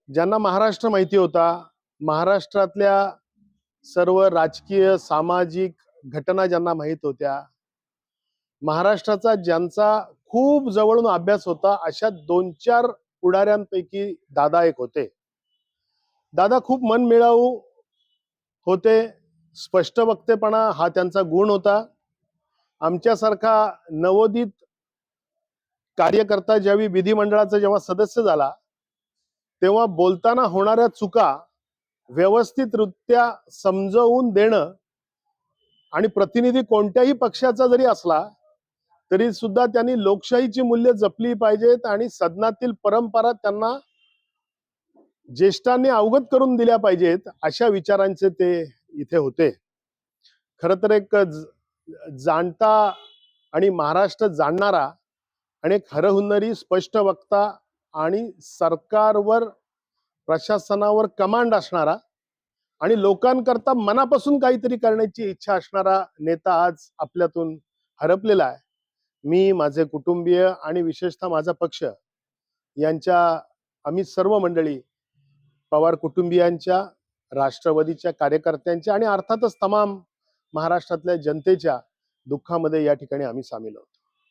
ज्यांना महाराष्ट्र माहिती होता, महाराष्ट्रातल्या सर्व राजकीय सामाजिक घटना ज्यांना माहित होत्या, महाराष्ट्राचा ज्यांचा खूप जवळून अभ्यास होता, अशा 2-4 पुढाऱ्यांपैकी दादा एक होते. दादा खूप मनमिळाऊ होते. स्पष्ट वक्तेपणा हा त्यांचा गुण होता. आमच्यासारखा नवोदित कार्यकर्ता ज्यावेळी विधिमंडळाचा जेव्हा सदस्य झाला, तेव्हा बोलताना होणाऱ्या चुका व्यवस्थितरित्या समजावून देणं आणि प्रतिनिधी कोणत्याही पक्षाचा जरी असला तरी सुद्धा त्यांनी लोकशाहीची मूल्य जपली पाहिजेत आणि सदनातील परंपरा त्यांना ज्येष्ठांनी अवगत करून दिल्या पाहिजेत, अशा विचारांचे ते इथे होते. खरं तर एक जाणता आणि महाराष्ट्र जाणणारा आणि एक हरहुन्नरी स्पष्ट वक्ता आणि सरकारवर प्रशासनावर कमांड असणारा आणि लोकांकरता मनापासून काहीतरी करण्याची इच्छा असणारा नेता आज आपल्यातून हरपलेला आहे. मी, माझे कुटुंबीय आणि विशेषतः माझा पक्ष यांच्या आम्ही सर्व मंडळी पवार कुटुंबियांच्या, राष्ट्रवादीच्या कार्यकर्त्यांच्या आणि अर्थातच तमाम महाराष्ट्रातल्या जनतेच्या दुःखामध्ये या ठिकाणी आम्ही सामील आहोत.